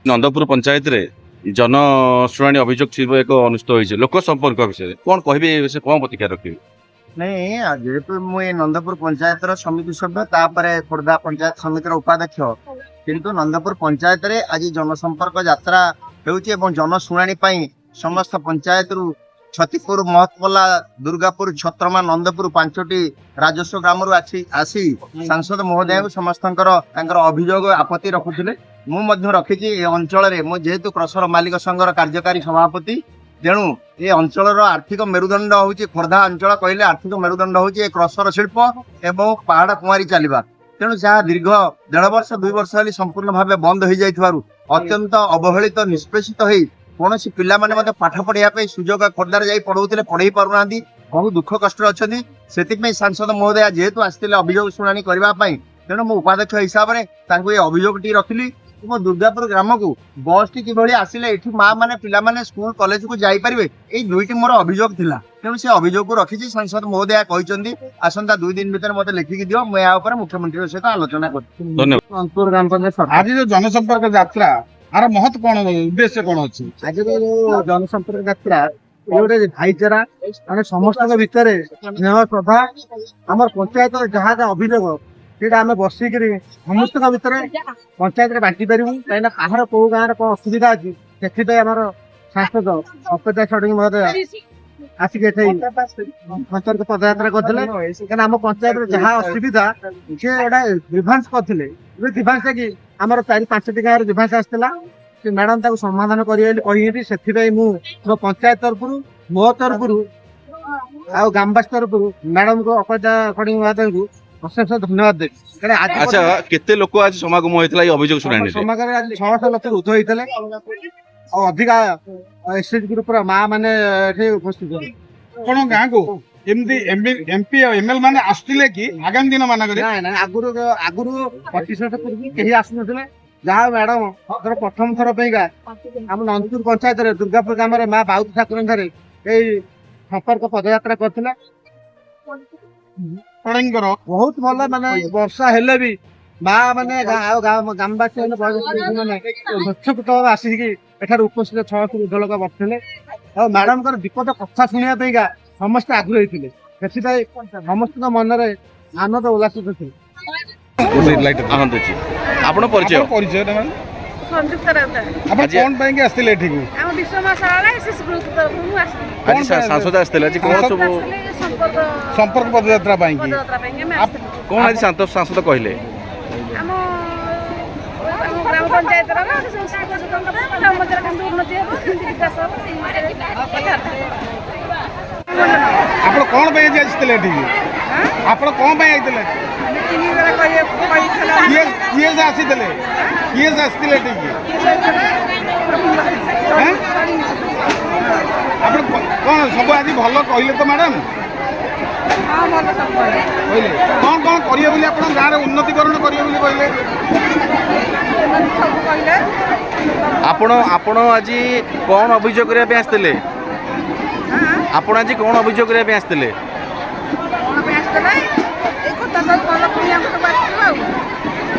नंदपुर पंचायत रे जनशुणाणी अभियोग शिविर एक अनुष्ठित होइছে लोक संपर्क विषय कौन कहबे से कौन प्रतिक्रिया रखिबे। नहीं जेहेतु मुझे नंदपुर पंचायत समिति सभ्य तापर खोर्धा पंचायत समिति उपाध्यक्ष किंतु नंदपुर पंचायत रे आज जनसंपर्क यात्रा होउची एवं जनशुणाणी पई समस्त पंचायत रु छत्तीपुर महतपल्ला दुर्गापुर छत्रमा नंदपुर पांचटी राजस्व ग्राम आसी सांसद महोदय समस्त अभियोग आपत्ति रखुले मुझे रखी अंचल जेहेतु क्रसर मालिक संघर कार्यकारी सभापति तेणु ये अंचल आर्थिक मेरुदंड हूँ खोर्धा अंचल कहले आर्थिक मेरुदंड हूँ क्रसर शिल्प एवं पहाड़ कुमारी चलवा तेणु जहाँ दीर्घ 1.5 वर्ष 2 वर्ष संपूर्ण भाव बंद हो जाइथिबारु अत्यंत अवहेलित निष्पेषित हो कौन पिला माने पाठ पढ़ाई सुजोग खोर्धार जाई पढ़ाऊले पढ़ाई पारना बहुत दुख कष्ट अच्छा से सांसद महोदय जेहेतु आसते अभियोग शुणाणी करने तेणु मो उपाध्यक्ष हिसाब से अभियोग टी रखिली मो दुर्गापुर ग्राम को बस टी कि आसिले ये माँ मैंने पिला माने स्कूल कॉलेज को जापर ये दुईटी मोर अभियोग थिला तेणु से अभियोग को रखी सांसद महोदय कहते आसंता 2 दिन भीतर मत लिखिकी दियो मैं या मुख्यमंत्री सहित आलोचना कर आज जो जनसंपर्क यात्रा आर महत्व कौन उद्देश्य कौन अच्छी आज जनसंपर्क यात्रा गोटे भाईचारा माने समस्त भितर स्नेह श्रद्धा आम पंचायत जहाँ जहाँ अभियोग सीटा आम बसिक समस्त भितर पंचायत बांटी पारू कहीं कहार कौ गाँव कौन असुविधा अच्छी से आम सांसद अपेक्षा षडंगी महोदय आसिक पंचायत पदयात्रा करते आम पंचायत जहाँ असुविधा सी गोटा ग्रीभांस करते ग्रीभांस कि आमर 4-5टी गाँव ग्रीभांस आसाला मैडम ताको समाधान करी से मो पंचायत तरफ मो तरफ आ ग्रामवासी तरफ मैडम को अपेक्षा षडंगी महोदय को अशेष धन्यवाद देवी। अच्छा केते लोक आज समागम होइतला ये अभियोग शुणाणी समागम आज 600 लोक उद्ध होइतले और अधिका एसएच ग्रुप रा मां माने एठी उपस्थित कौन गाँव को एमपी एमएल माने आसुले कि आगामी दिन माना करे ना आगुरु 25 वर्ष पूर्व केही आसुनथिले जहाँ मैडम प्रथम थर पैगा आम नंदपुर पंचायत रे दुर्गापुर ग्राम रे मां बाउत ठाकुर घरे एई संपर्क पदयात्रा करथिला बहुत भल माने वर्षा हेले भी माँ मैंने ग्रामवासी मैंने गच्छपुट आसिक एठार उपस्थित 600 ऊर्ध लोक बसते और मैडम विपद कथा शुणा समस्त आग्रही थे समस्त मन में आनंद उल्लासित थे। आपण परिचय परिचय संयुक्त आपण कोन ପାଇଁ के आस्तिले एठी हम विश्वमा सारा एसएस ग्रुप तरफ मु आस्ति आज सांसद आस्तिले आज कोन सब संपर्क पदयात्रा ପାଇଁ की पदयात्रा ପାଇଁ के आप कोन आज सांसद कहले हम ग्राम पंचायत रा ग्राम मध्य काम उन्नति हो विकास आपण कोन ପାଇଁ जे आस्तिले एठी आपण कोन ପାଇଁ आइतले तीन बेला कहि छला ये से आसीतले ये से आस्तिले एठी हैं आपण कोन सब आज भलो कहिले तो मैडम हां भलो सब कहले कौन कौन करिए बोली आपण गाँव रे उन्नतिकरण करिए बोली कहले सब कहले आपण आज कौन अभियोग करिया पे आस्तिले आपण आज कौन अभियोग करिया पे आस्तिले कोन पे आस्ते नै एक कथा सब भलो पुनिया को